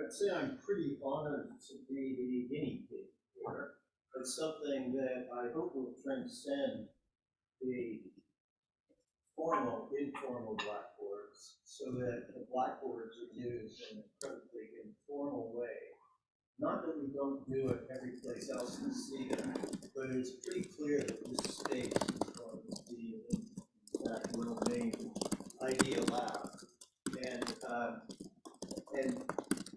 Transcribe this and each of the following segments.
I'd say I'm pretty honored to be the guinea pig here. It's something that I hope will transcend the formal, informal blackboards, so that the blackboards are used in an incredibly informal way. Not that we don't do it every place else in CITA, but it's pretty clear that this space is going to be that well-named Idea Lab. And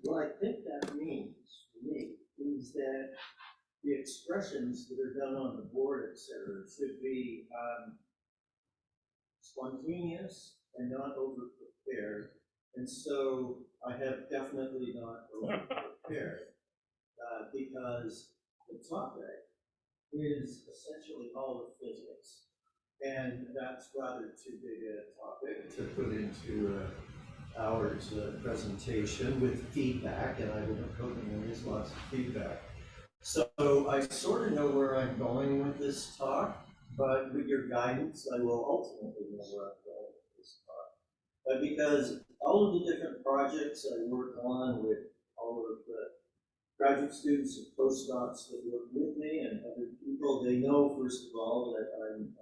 what I think that means for me is that the expressions that are done on the board, et cetera, should be spontaneous and not over-prepared. And so I have definitely not over-prepared because the topic is essentially all of physics. And that's rather too big a topic to put into an hour's presentation with feedback, and I've been hoping there is lots of feedback. So I sort of know where I'm going with this talk, but with your guidance, I will ultimately know where I'm going with this talk. Because all of the different projects I work on with all of the graduate students and postdocs that work with me and other people, they know, first of all, that I'm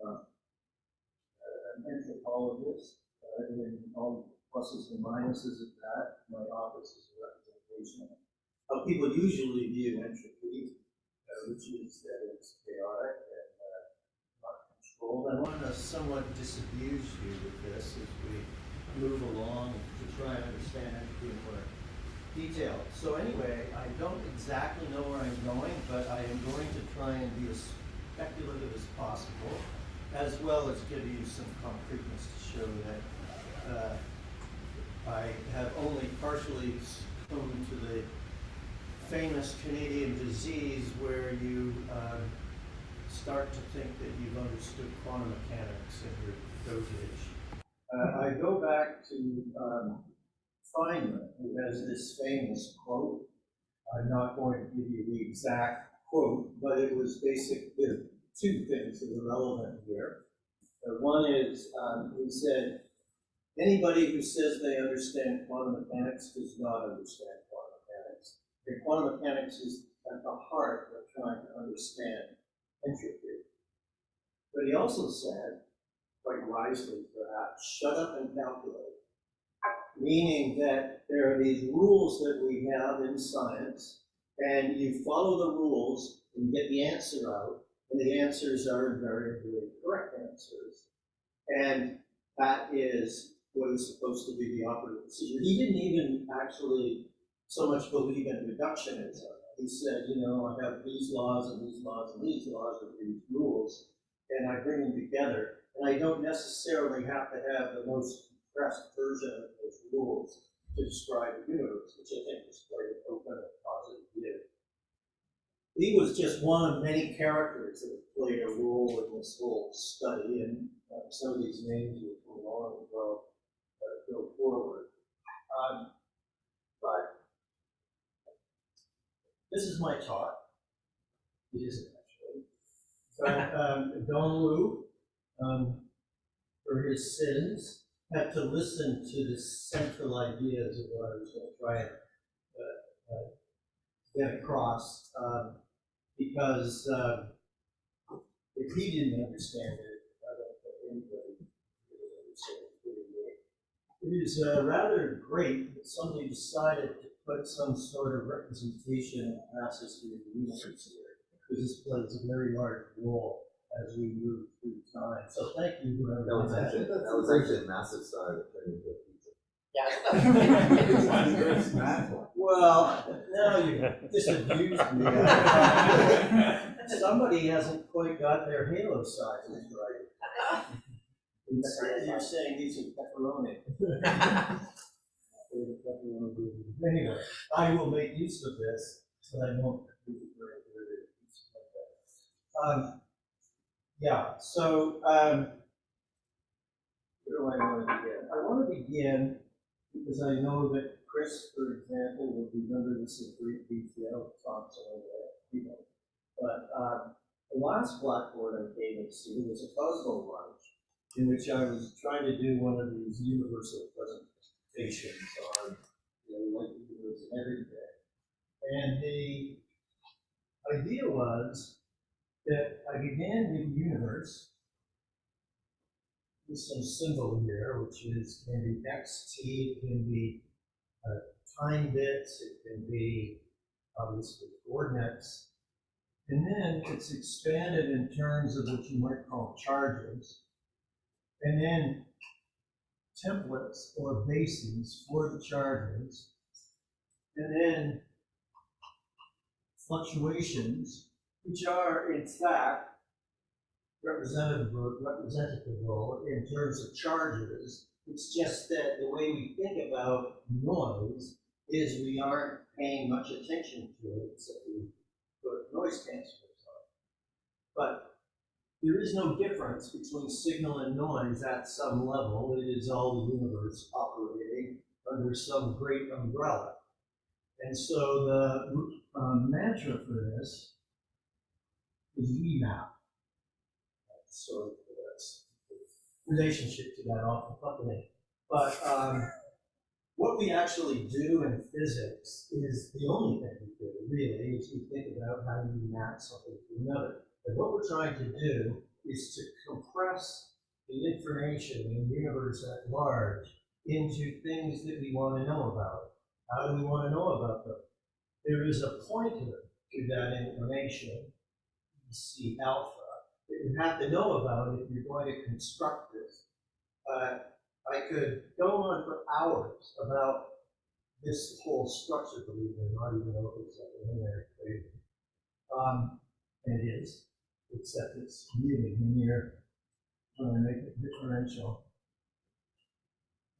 an anthropologist, and all pluses and minuses of that. My office is a representation of how people usually view entropy, which is that it's chaotic and not controlled. I want to somewhat disabuse you with this as we move along to try and understand entropy in more detail. So anyway, I don't exactly know where I'm going, but I am going to try and be as speculative as possible, as well as give you some concreteness to show that I have only partially succumbed to the famous Canadian disease where you start to think that you've understood quantum mechanics in your dotage. I go back to Feynman, who has this famous quote. I'm not going to give you the exact quote, but it was basically two things that are relevant here. One is, he said, anybody who says they understand quantum mechanics does not understand quantum mechanics. And quantum mechanics is at the heart of trying to understand entropy. But he also said, quite wisely perhaps, shut up and calculate. Meaning that there are these rules that we have in science, and you follow the rules and you get the answer out, and the answers are invariably correct answers. And that is what is supposed to be the operative procedure. He didn't even actually so much believe in reductionism. He said, you know, I have these laws and these laws and these laws with these rules, and I bring them together, and I don't necessarily have to have the most compressed version of those rules to describe the universe, which I think is quite an open and positive view. He was just one of many characters that played a role in this whole study, and some of these names will go on and go forward. But this is my talk. It isn't actually. But Don Liu, for his sins, had to listen to the central ideas of what I was going to try and get across, because if he didn't understand it, I don't think anybody really understands it. It is rather great that somebody decided to put some sort of representation of mass history of the universe here, because this plays a very large role as we move through time. So thank you, whoever did that. That was actually a massive star that turned into a pizza. Yeah. Well, now you disabused me. Somebody hasn't quite got their halo sizes right. Instead, you're saying these are pepperoni. Anyway, I will make use of this, so I won't do it very good. Yeah, so where do I want to begin? I want to begin because I know that Chris, for example, will remember this in great detail, talks all that, But the last Blackboard I came to see was a puzzle lunch in which I was trying to do one of these universal presentations on like the universe and everything. And the idea was that I began with the universe with some symbol here, which is can be xt, it can be time bits, it can be obviously coordinates. And then it's expanded in terms of what you might call charges. And then templates or bases for the charges. And then fluctuations, which are in fact representative in terms of charges. It's just that the way we think about noise is we aren't paying much attention to it, except we put noise cancelers on. But there is no difference between signal and noise at some level. It is all the universe operating under some great umbrella. And so the mantra for this is VMAP. Sort of relationship to that awful company. But what we actually do in physics is the only thing we do, really, is we think about how you map something to another. And what we're trying to do is to compress the information in the universe at large into things that we want to know about. How do we want to know about them? There is a pointer to that information, C alpha, that you have to know about if you're going to construct this. I could go on for hours about this whole structure, believe it or not, even though it's like a linear equation. And it is, except it's really linear when I make it differential.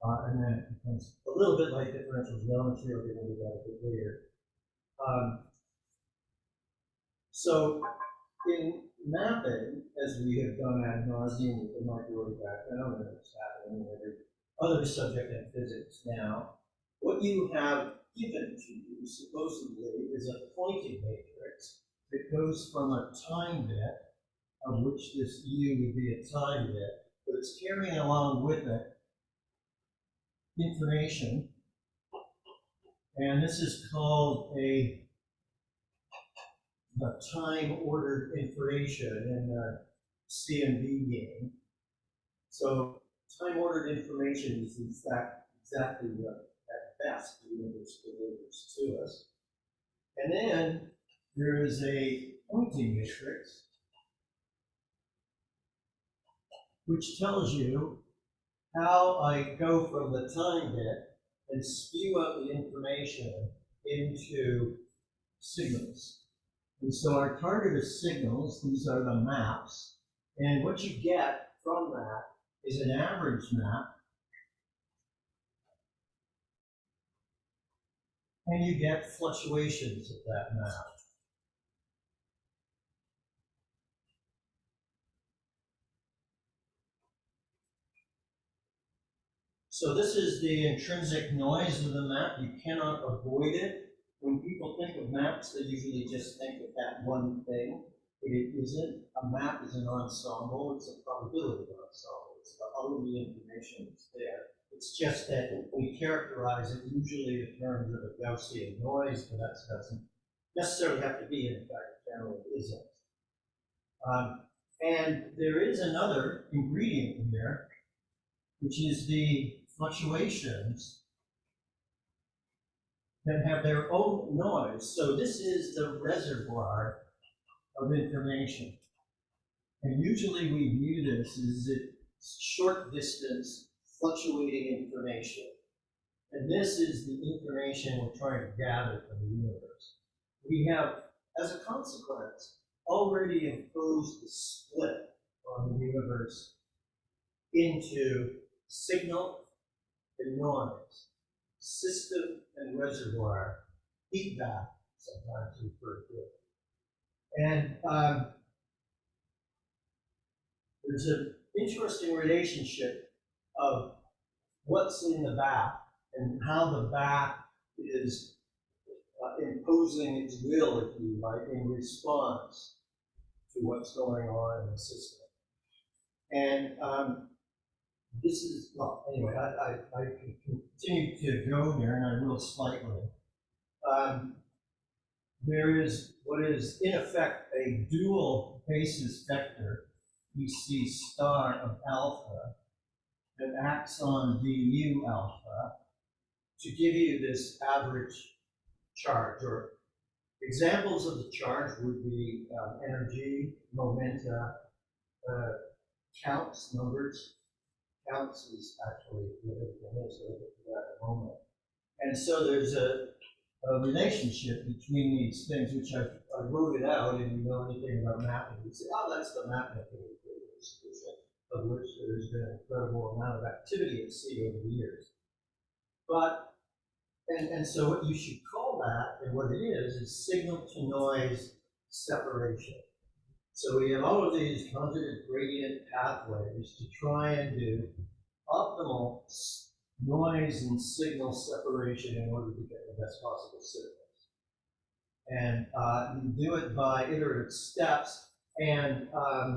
And then it becomes a little bit like differential geometry. I'll get into that a bit later. So in mapping, as we have done ad nauseum with the microwave background, and it's happening in every other subject in physics now, what you have given to you, supposedly, is a pointing matrix that goes from a time bit, of which this U would be a time bit, but it's carrying along with it information, and this is called the time-ordered information in the C and B game. So time-ordered information is in fact exactly what, at best, the universe delivers to us. And then there is a pointing matrix, which tells you how I go from the time bit and spew out the information into signals. And so our target is signals, these are the maps, and what you get from that is an average map, and you get fluctuations of that map. So this is the intrinsic noise of the map. You cannot avoid it. When people think of maps, they usually just think of that one thing. It isn't. A map is an ensemble. It's a probability ensemble. It's all of the information that's there. It's just that we characterize it usually in terms of a Gaussian noise, but that doesn't necessarily have to be. In fact, it generally isn't. And there is another ingredient here, which is the fluctuations that have their own noise. So this is the reservoir of information. And usually we view this as short distance fluctuating information. And this is the information we're trying to gather from the universe. We have, as a consequence, already imposed the split on the universe into signal and noise, system and reservoir, feedback, sometimes referred to it. And there's an interesting relationship of what's in the back and how the back is imposing its will, if you like, in response to what's going on in the system. And this is, well, anyway, I can continue to go there, and I will slightly. There is what is in effect a dual basis vector, EC star of alpha, that acts on du alpha to give you this average charge, or examples of the charge would be energy, momenta, counts, numbers. Counts is actually what everything is, so we'll get to that in a moment. And so there's a relationship between these things, which I wrote it out, and you know anything about mapping, you say, oh, that's the mapping solution, of which there's been an incredible amount of activity at sea over the years. But, and so what you should call that, and what it is signal to noise separation. So we have all of these conjugate gradient pathways to try and do optimal noise and signal separation in order to get the best possible signals. And you do it by iterative steps. And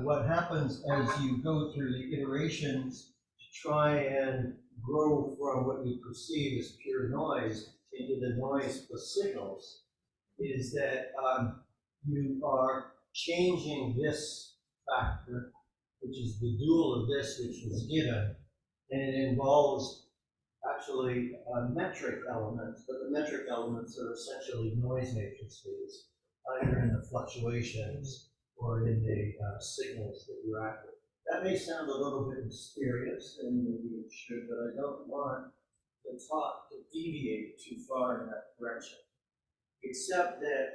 what happens as you go through the iterations to try and grow from what you perceive as pure noise into the noise plus signals is that you are changing this factor, which is the dual of this which was given, and it involves actually metric elements, but the metric elements are essentially noise matrices, either in the fluctuations or in the signals that you're acting. That may sound a little bit mysterious, and maybe it should, but I don't want the talk to deviate too far in that direction, except that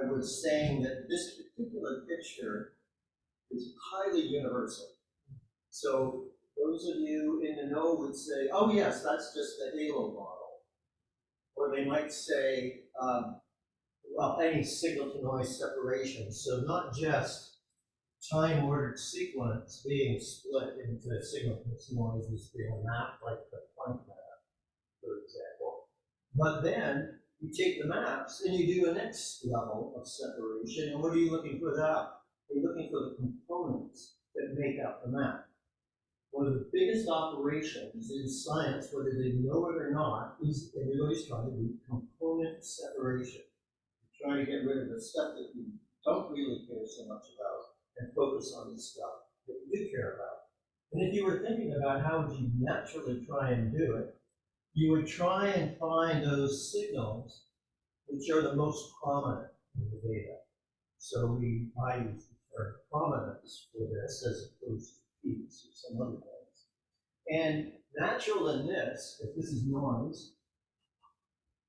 I was saying that this particular picture is highly universal. So those of you in the know would say, oh yes, that's just the halo model. Or they might say, well, any signal to noise separation. So not just time ordered sequence being split into signal to noise as being a map like the Planck map, for example. But then you take the maps and you do a next level of separation. And what are you looking for that? You're looking for the components that make up the map. One of the biggest operations in science, whether they know it or not, is everybody's trying to do component separation. You're trying to get rid of the stuff that you don't really care so much about and focus on the stuff that you do care about. And if you were thinking about how would you naturally try and do it, you would try and find those signals which are the most prominent in the data. So I use the term prominence for this as opposed to peaks or some other things. And natural in this, if this is noise,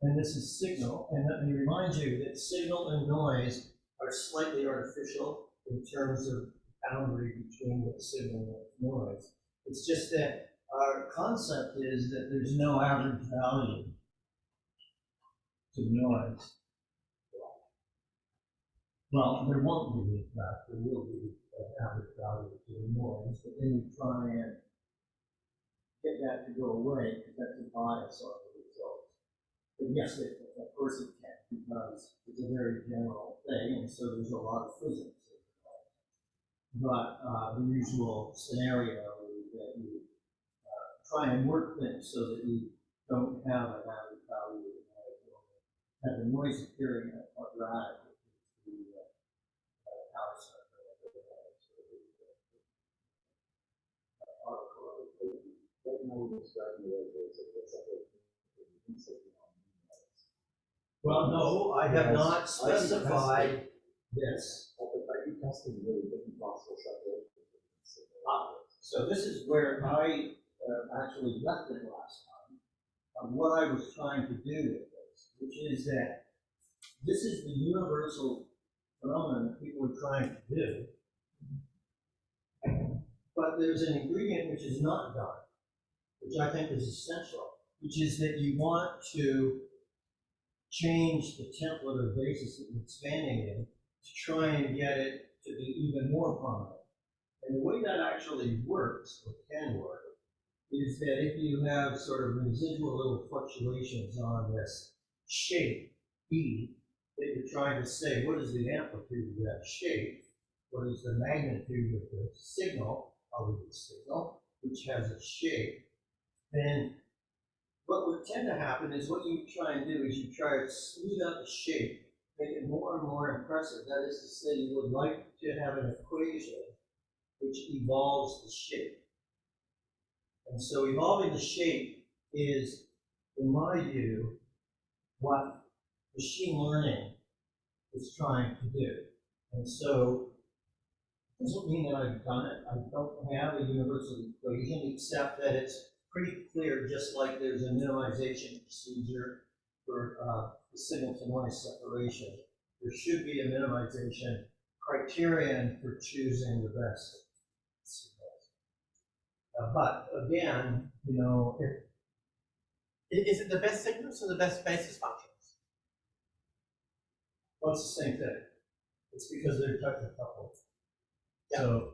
and this is signal, and let me remind you that signal and noise are slightly artificial in terms of boundary between what's signal and what's noise. It's just that our concept is that there's no average value to noise. Well, there won't be, in fact, there will be an average value to the noise, but then you try and get that to go away because that's a bias on the results. But yes, of course it can, because it's a very general thing, and so there's a lot of physics. But the usual scenario is that you try and work things so that you don't have an average value of noise. Have the noise appearing at quadratic, which is the power center. Right now we're describing the as a separate Well, no, I have not specified this. Are you testing really different possible separations? So this is where I actually left it last time, what I was trying to do with this, which is that this is the universal phenomenon that people are trying to do. But there's an ingredient which is not done, which I think is essential, which is that you want to change the template or basis that you're expanding in to try and get it to be even more prominent. And the way that actually works, or can work, is that if you have sort of residual little fluctuations on this shape, B, that you're trying to say, what is the amplitude of that shape? What is the magnitude of the signal, of the signal? which has a shape, then what would tend to happen is what you try and do is you try to smooth out the shape, make it more and more impressive. That is to say, you would like to have an equation which evolves the shape. And so evolving the shape is, in my view, what machine learning is trying to do. And so it doesn't mean that I've done it. I don't have a universal equation, except that it's pretty clear, just like there's a minimization procedure for the signal to noise separation. There should be a minimization criterion for choosing the best signals. But again, you know, Is it the best signals or the best basis functions? well, it's the same thing. It's because they're coupled. Yeah. So,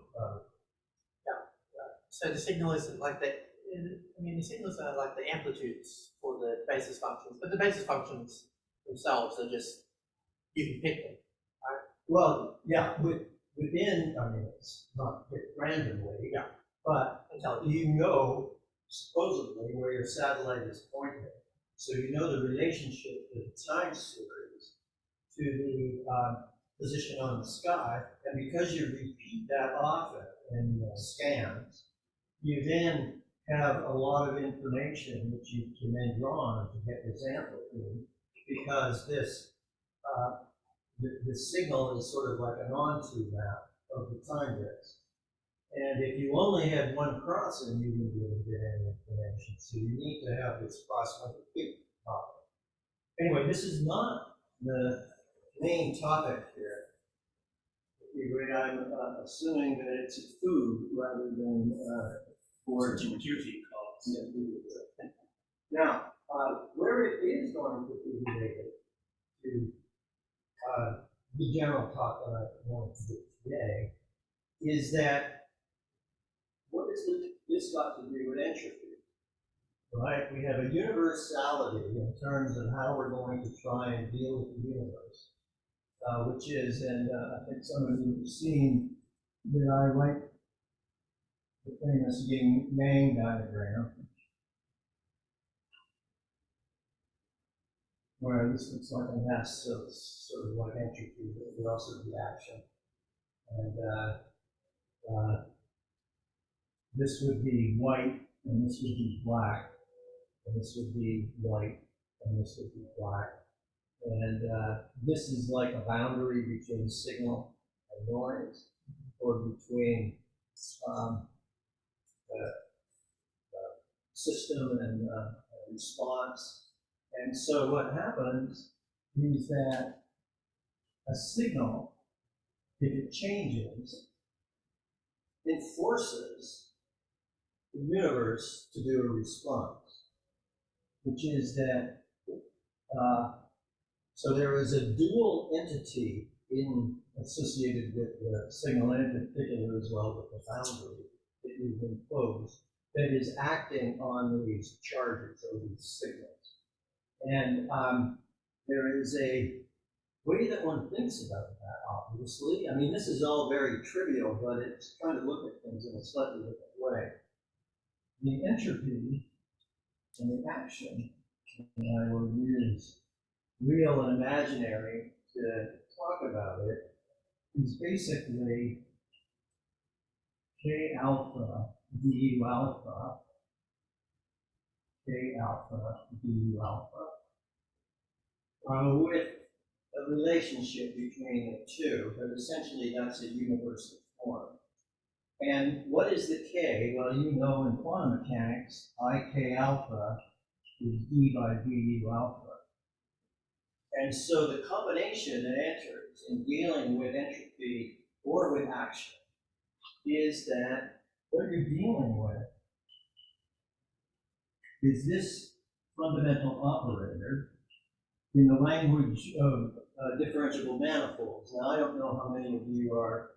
So the signal isn't like the, I mean, the signals are like the amplitudes for the basis functions, but the basis functions themselves are just, you can pick them. well, yeah, within, I mean, it's not picked randomly. Yeah. But Intelligent. you know, supposedly, where your satellite is pointing. So you know the relationship of the time series to the position on the sky. And because you repeat that often in scans, you then have a lot of information which you can then draw on to get this amplitude, because this the signal is sort of like an onto map of the time bits. And if you only had one crossing, you wouldn't be able to get any information. So you need to have this cross-multiplication topic. Anyway, this is not the main topic here. I'm assuming that it's food rather than for Duty calls. Now, where it is going to be related to the general talk that I want to do today is that what is this got to do with entropy? Right? We have a universality in terms of how we're going to try and deal with the universe, which is, and I think some of you have seen that I like the famous Yang diagram, where this looks like a mass, so it's sort of like entropy, but it would also be action. And this would be white, and this would be black, and this would be white, and this would be black. And this is like a boundary between signal and noise, or between the system and response. And so what happens is that a signal, if it changes, it forces the universe to do a response, which is that, so there is a dual entity associated with the signal, and in particular as well with the boundary that you've imposed, that is acting on these charges or these signals. And there is a way that one thinks about that, obviously. I mean, this is all very trivial, but it's trying to look at things in a slightly different way. The entropy and the action, and I will use real and imaginary to talk about it, is basically K alpha du alpha, K alpha du alpha, with a relationship between the two, but essentially that's a universal form. And what is the K? Well, you know in quantum mechanics, IK alpha is d by du alpha. And so the combination that enters in dealing with entropy or with action is that what you're dealing with is this fundamental operator in the language of differentiable manifolds. Now, I don't know how many of you are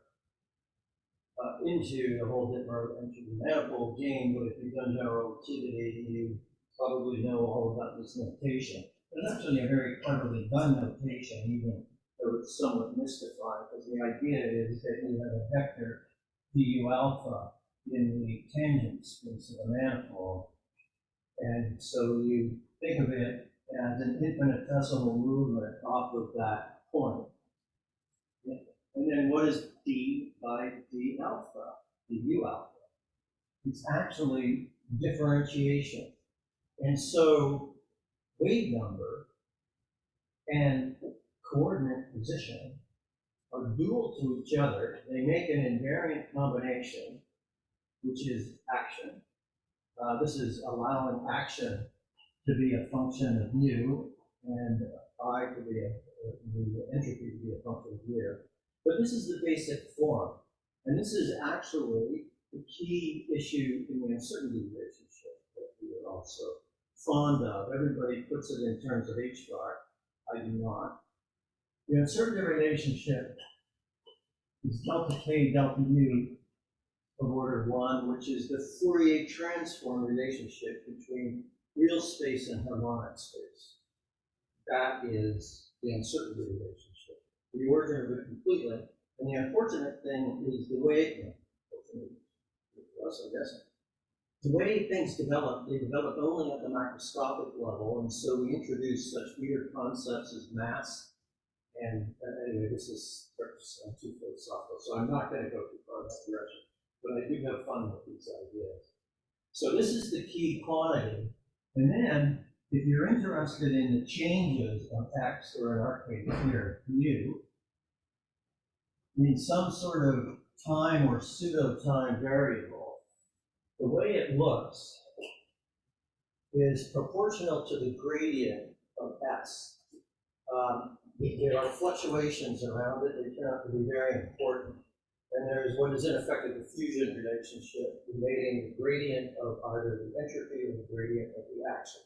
into the whole differentiable manifold game, but if you've done general relativity, you probably know all about this notation. But it's actually a very cleverly done notation, even though it's somewhat mystified, because the idea is that you have a vector du alpha in the tangent space of a manifold. And so you think of it as an infinitesimal movement off of that point. And then what is d by d alpha, du alpha? It's actually differentiation. And so wave number and coordinate position are dual to each other. They make an invariant combination, which is action. This is allowing action to be a function of mu and I to be the entropy to be a function of mu. But this is the basic form. And this is actually the key issue in the uncertainty relationship that we are also fond of. Everybody puts it in terms of H bar. I do not. The uncertainty relationship is delta K delta U of order 1, which is the Fourier transform relationship between real space and harmonic space. That is the uncertainty relationship. The origin of it completely. And the unfortunate thing is the way, the way things develop, they develop only at the macroscopic level, and so we introduce such weird concepts as mass. And anyway, this is too philosophical, so I'm not going to go too far in that direction. But I do have fun with these ideas. So this is the key quantity. And then, if you're interested in the changes of x, or in our case here, u, in some sort of time or pseudo-time variable, the way it looks is proportional to the gradient of s. There are fluctuations around it. They turn out to be very important. And there's what is in effect a diffusion relationship relating the gradient of either the entropy or the gradient of the action.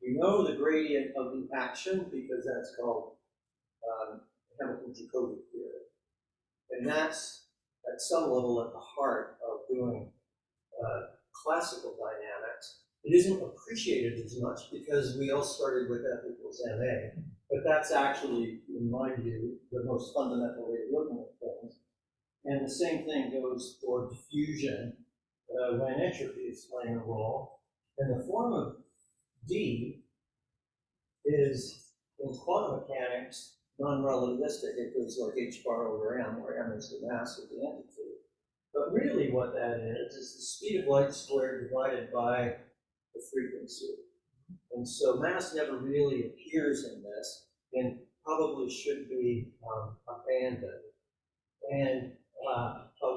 You know the gradient of the action because that's called Hamilton-Jacobi theory. And that's at some level at the heart of doing classical dynamics. It isn't appreciated as much because we all started with F equals ma, but that's actually, in my view, the most fundamental way of looking at things. And the same thing goes for diffusion when entropy is playing a role. And the form of D is, in quantum mechanics, non-relativistic. It goes like h bar over m, where m is the mass of the entity. But really what that is the speed of light squared divided by the frequency. And so mass never really appears in this and probably should be abandoned. And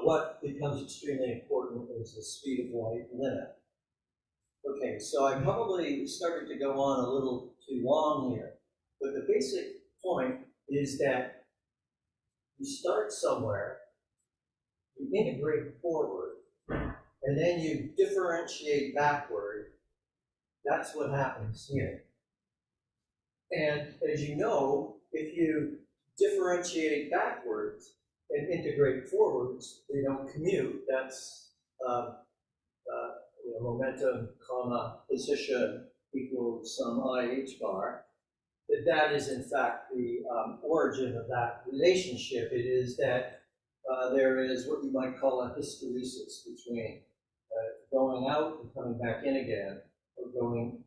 what becomes extremely important is the speed of light limit. Okay, so I probably started to go on a little too long here, but the basic point is that you start somewhere, you integrate forward, and then you differentiate backward. That's what happens here. And as you know, if you differentiate backwards and integrate forwards, they don't commute. That's momentum, comma, position equals some I h bar. That is in fact the origin of that relationship. It is that there is what you might call a hysteresis between going out and coming back in again, or going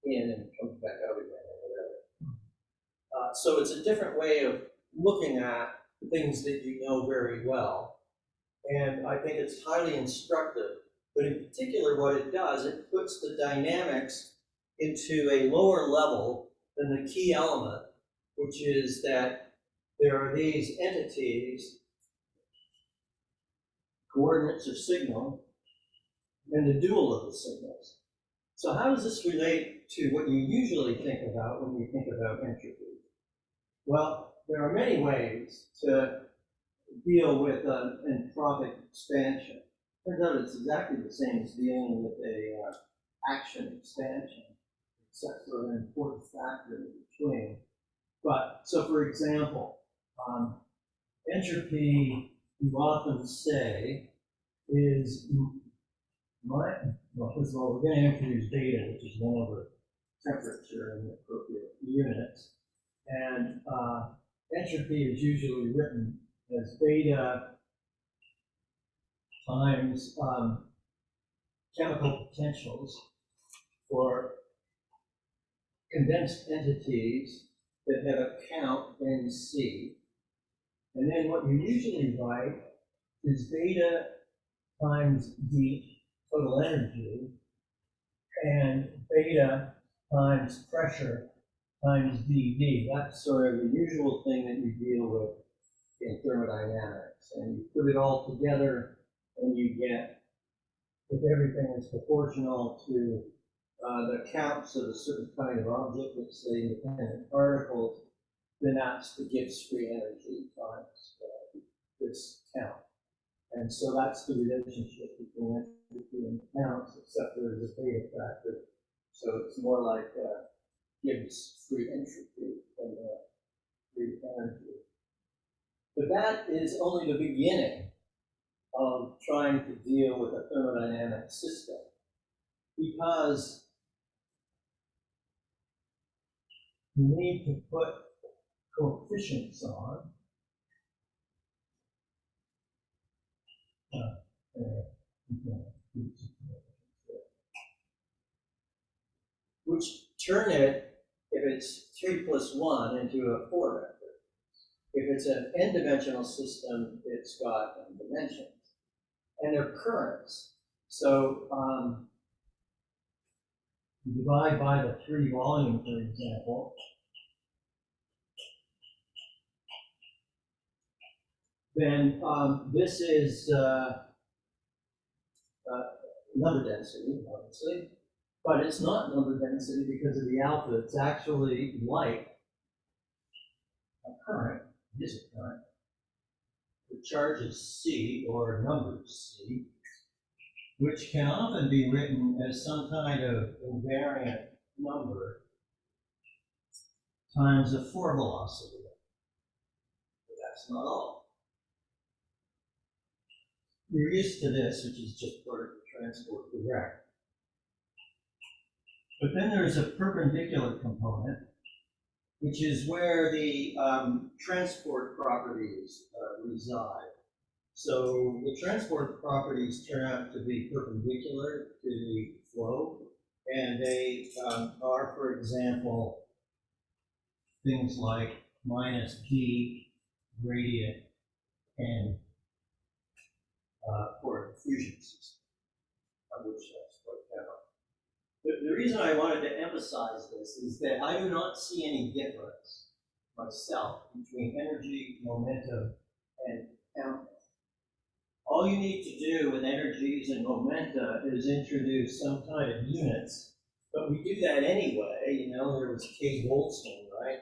in and coming back out again, or whatever. So it's a different way of looking at things that you know very well. And I think it's highly instructive. But in particular, what it does, it puts the dynamics into a lower level than the key element, which is that there are these entities, coordinates or signal, and the dual of the signals. So how does this relate to what you usually think about when you think about entropy? Well, there are many ways to deal with an entropic expansion. Turns out it's exactly the same as dealing with a action expansion, except for an important factor in between. But, so for example, entropy, you often say, is well, first of all, we're going to introduce beta, which is 1 over temperature in the appropriate units. And entropy is usually written as beta times chemical potentials for condensed entities that have a count NC. And then what you usually write is beta times the total energy and beta times pressure times dV. That's sort of the usual thing that you deal with in thermodynamics. And you put it all together and you get, if everything is proportional to the counts of a certain kind of object, let's say independent particles, then that's the Gibbs free energy times this count. And so that's the relationship between entropy and counts, except there's a beta factor. So it's more like Gibbs free entropy than free energy. But that is only the beginning of trying to deal with a thermodynamic system, because you need to put coefficients on. Which turn it, if it's 3 plus 1, into a 4 vector. If it's an n-dimensional system, it's got n dimensions. And they're currents. So you divide by the 3 volume, for example. Then this is number density, obviously. But it's not number density because of the alpha. It's actually like a current. It is a current. The charge is C, or numbers C, which can often be written as some kind of invariant number times a 4 velocity. But that's not all. You're used to this, which is just particle transport direct. But then there's a perpendicular component, which is where the transport properties reside. So the transport properties turn out to be perpendicular to the flow, and they are, for example, things like minus P gradient and for a fusion system, of which that's what count. The reason I wanted to emphasize this is that I do not see any difference myself between energy, momentum, and count. All you need to do with energies and momenta is introduce some kind of units, but we do that anyway. You know, there was K. Goldstein, right?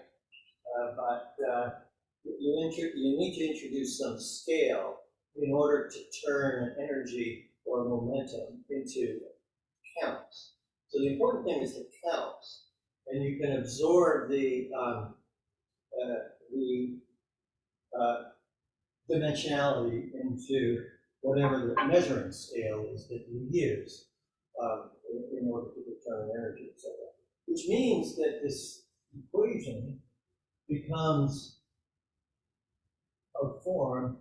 You need to introduce some scale in order to turn energy or momentum into counts. So the important thing is the counts, and you can absorb the dimensionality into whatever the measuring scale is that you use in order to determine energy, etc. Which means that this equation becomes of form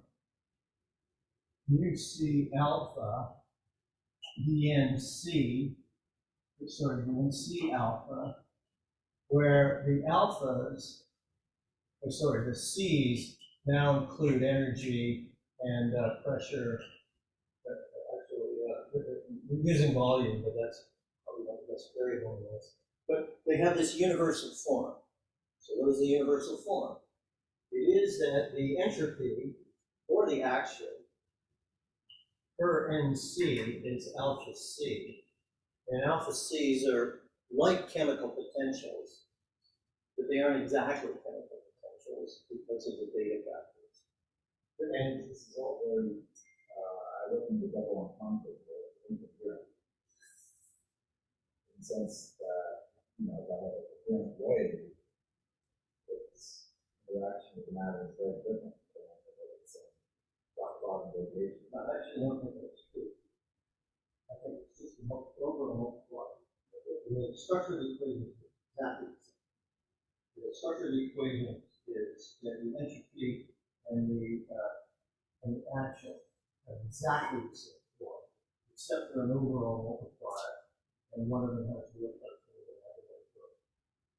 mu c alpha dnc, dnc alpha, where the alphas, the c's now include energy and pressure. We're using volume, but that's probably not the best variable in this. But they have this universal form. So what is the universal form? It is that the entropy or the action per NC is alpha C. And alpha C's are like chemical potentials, but they aren't exactly chemical potentials because of the data factors. And this is all very, I look into double entendre for interference. In the sense that, that a different way, its interaction with the matter is very different than its rock bottom radiation. I actually don't think that's true. I think it's just overall what the structure of the equation is exactly the same. The structure of the equation is that the entropy and the action have exactly the same form, except for an overall multiplier, and one of them has real parts and the other has real.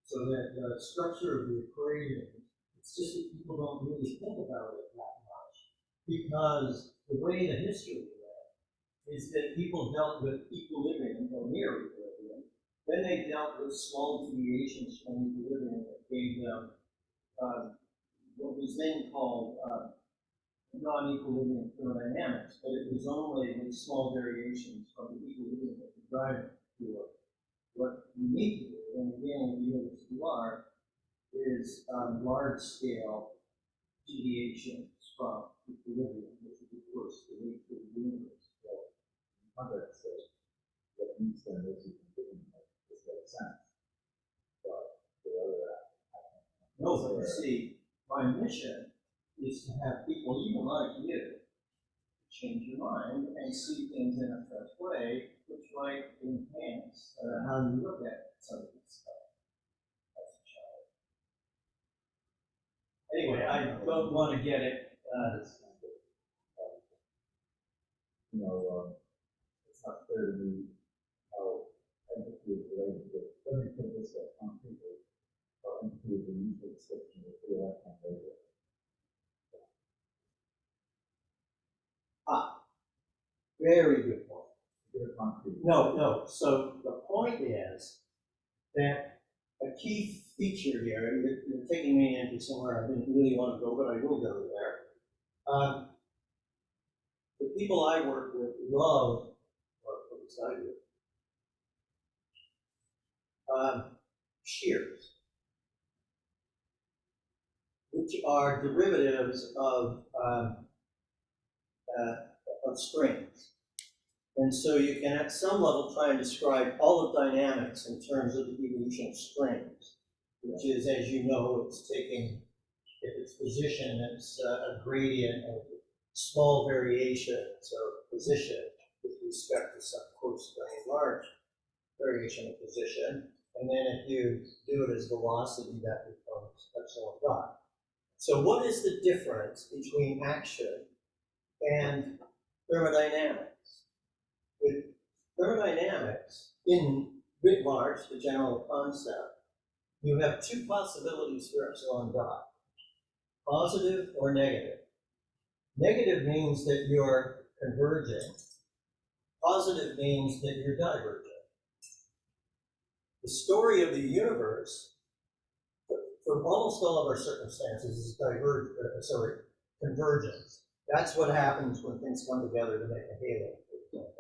So that the structure of the equation, it's just that people don't really think about it that much, because the way the history went is that people dealt with equilibrium or near equilibrium. Then they dealt with small deviations from equilibrium that gave them what was then called non-equilibrium thermodynamics, but it was only with small variations from the equilibrium that could drive it to what you need to do, and again, with USDR, is large-scale deviations from equilibrium, which is, of course, the nature of the universe. Context that what needs to know you can do this makes sense. But the other No, but you see, my mission is to have people, even like you, change your mind and see things in a fresh way, which might enhance how you look at some of this stuff. That's a challenge. Anyway, I don't want to get it. It's not clear to me how entropy is related to it. Let me put this way concretely. How entropy is a mutual description of the electron laser. Very good point. Very concrete. No. So the point is that a key feature here, you're taking me into somewhere I didn't really want to go, but I will go there. The people I work with love, or at least I do, shears, which are derivatives of strings. And so you can, at some level, try and describe all of dynamics in terms of the evolution of strings, which is, as you know, it's taking, if it's position, it's a gradient of small variations of position with respect to some coarse grained large variation of position. And then if you do it as velocity, that becomes epsilon dot. So what is the difference between action and thermodynamics? With thermodynamics, in writ large, the general concept, you have two possibilities for epsilon dot, positive or negative. Negative means that you're converging. Positive means that you're diverging. The story of the universe, for almost all of our circumstances, is convergence. That's what happens when things come together to make a halo, for example.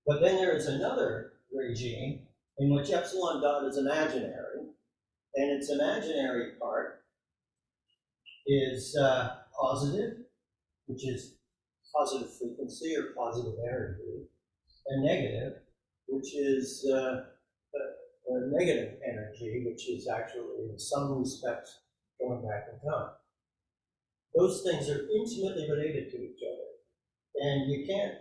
But then there is another regime in which epsilon dot is imaginary, and its imaginary part is positive, which is positive frequency or positive energy, and negative, which is negative energy, which is actually, in some respects, going back in time. Those things are intimately related to each other. And you can't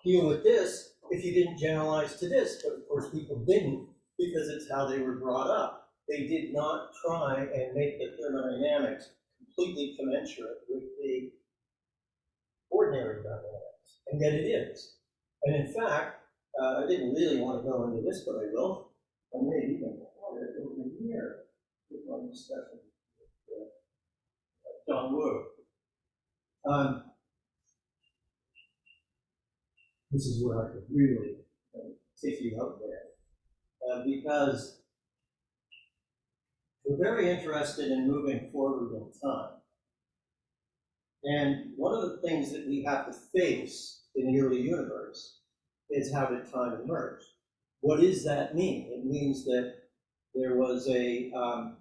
deal with this if you didn't generalize to this, but of course people didn't, because it's how they were brought up. They did not try and make the thermodynamics completely commensurate with the ordinary dynamics, and yet it is. And in fact, I didn't really want to go into this, but I will. I may even have it over here with my discussion with John Wu. This is where I could really take you up there, because we're very interested in moving forward in time. And one of the things that we have to face in the early universe is how did time emerge? What does that mean? It means that there was an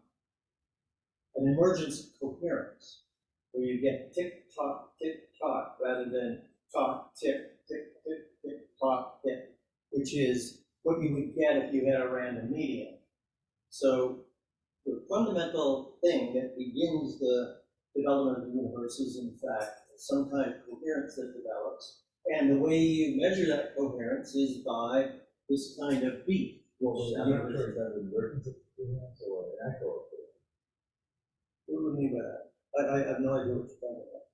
emergence of coherence, where you get tick-tock, tick-tock, rather than talk, tick, tick, tick, tick, tock, tick, which is what you would get if you had a random medium. So the fundamental thing that begins the development of the universe is, in fact, some kind of coherence that develops. And the way you measure that coherence is by this kind of beat. Well, I'm not sure if that is emergence of coherence or an echo of coherence. What do you mean by that? I have no idea what you're talking about.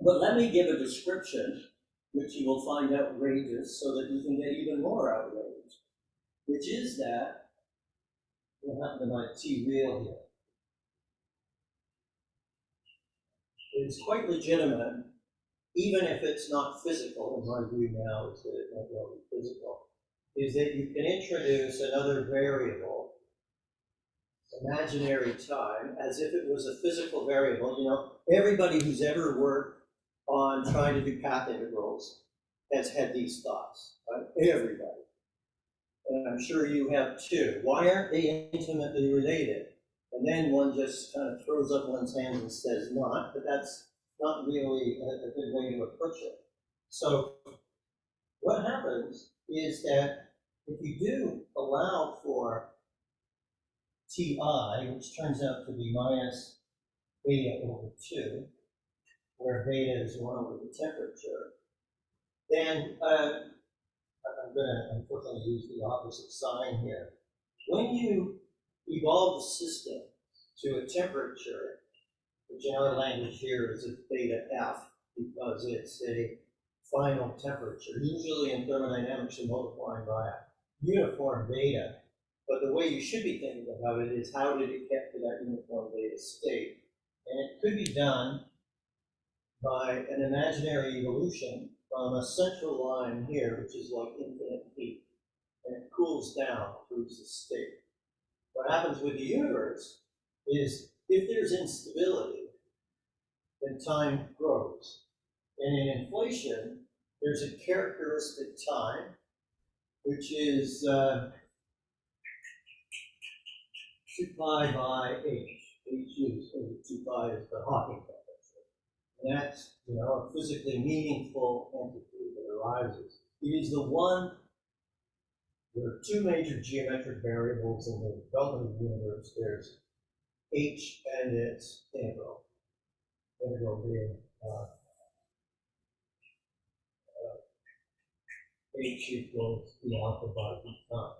But let me give a description, which you will find outrageous, so that you can get even more outraged, which is that, what happened to my T-reel here? It's quite legitimate, even if it's not physical, in my view now is that it might well be physical, is that you can introduce another variable, imaginary time, as if it was a physical variable. You know, everybody who's ever worked on trying to do path integrals has had these thoughts, right? Everybody. And I'm sure you have too. Why aren't they intimately related? And then one just kind of throws up one's hands and says not, but that's not really a good way to approach it. So what happens is that if you do allow for Ti, which turns out to be minus beta over 2, where beta is 1 over the temperature, then I'm going to unfortunately use the opposite sign here. When you evolve the system to a temperature, which in our language here is a beta F, because it's a final temperature. Usually in thermodynamics, you're multiplying by a uniform beta. But the way you should be thinking about it is how did it get to that uniform beta state? And it could be done by an imaginary evolution from a central line here, which is like infinite heat, and it cools down to reach the state. What happens with the universe is if there's instability, then time grows. And in inflation, there's a characteristic time, which is 2 pi by h. H is 2 pi is the Hawking temperature. And that's, you know, a physically meaningful entity that arises. It is the one. There are 2 major geometric variables in the development of the universe. There's h and its integral. Integral being h equals the alpha by d time.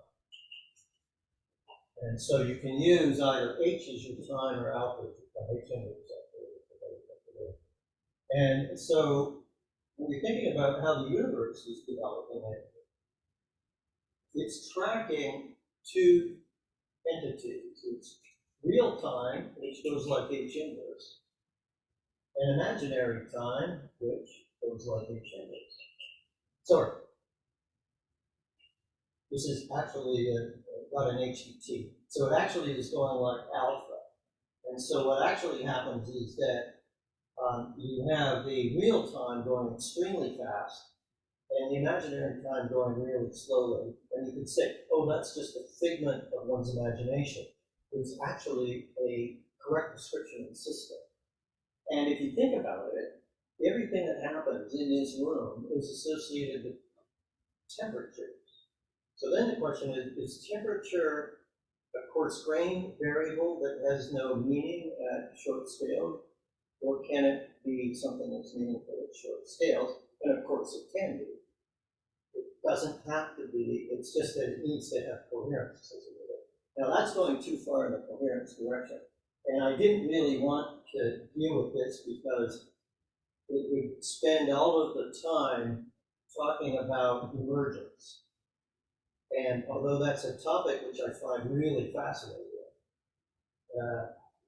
And so you can use either h as your time or alpha as your time. H and and so when you're thinking about how the universe is developing, it's tracking 2 entities. It's real time, which goes like h inverse, and imaginary time, which goes like h inverse. Sorry. This is actually got an HET. So it actually is going like alpha. And so what actually happens is that you have the real time going extremely fast and the imaginary time going really slowly. And you could say, oh, that's just a figment of one's imagination. It's actually a correct description of the system. And if you think about it, everything that happens in this room is associated with temperature. So then the question is temperature a coarse grain variable that has no meaning at short scale, or can it be something that's meaningful at short scales? And of course it can be. It doesn't have to be, it's just that it needs to have coherence associated with it. Now that's going too far in the coherence direction. And I didn't really want to deal with this because it would spend all of the time talking about emergence. And although that's a topic which I find really fascinating,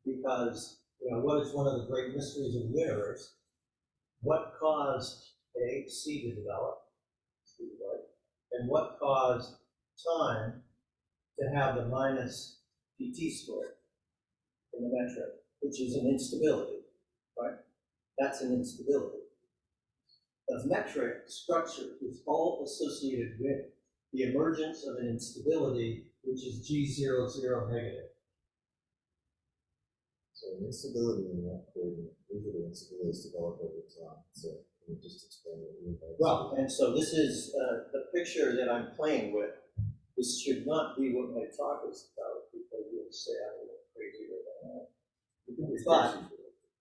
because, you know, what is one of the great mysteries of the universe? What caused C to develop, and what caused time to have the minus pt squared in the metric, which is an instability, right? That's an instability. The metric structure is all associated with the emergence of an instability, which is G00 negative. So instability in that equation, usually instabilities develop over time. So can you just explain what you mean by well, and so this is the picture that I'm playing with. This should not be what my talk is about, because you'll say I'm a little crazier than that.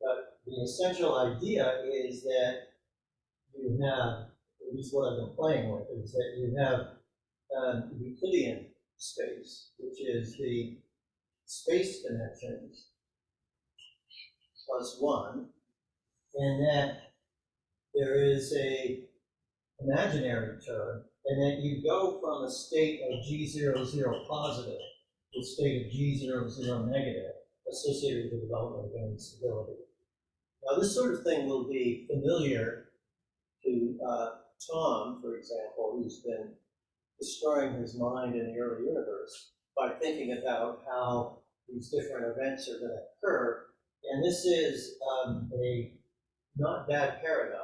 But the essential idea is that you have, at least what I've been playing with, is that you have Euclidean space, which is the space dimensions plus 1, and that there is a imaginary term, and then you go from a state of G00 positive to a state of G00 negative associated with the development of instability. Now, this sort of thing will be familiar to Tom, for example, who's been destroying his mind in the early universe by thinking about how these different events are going to occur. And this is a not bad paradigm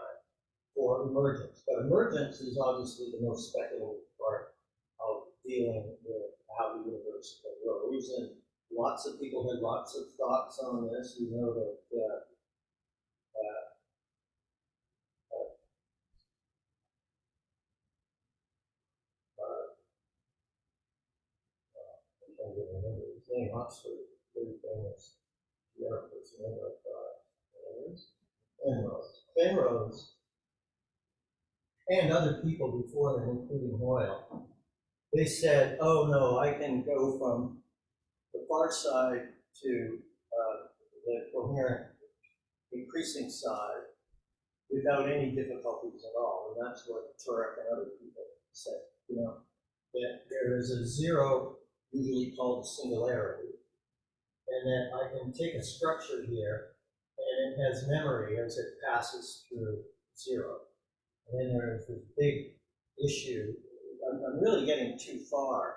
for emergence. But emergence is obviously the most speculative part of dealing with how the universe arose. And lots of people had lots of thoughts on this. We know that I can't even remember his name, Oxford, very famous geographers, Penrose, and other people before them, including Hoyle, they said, oh no, I can go from the far side to the coherent increasing side without any difficulties at all. And that's what Turek and other people said, you know, that there is a zero, usually called a singularity, and that I can take a structure here and it has memory as it passes through zero. And then there's this big issue. I'm really getting too far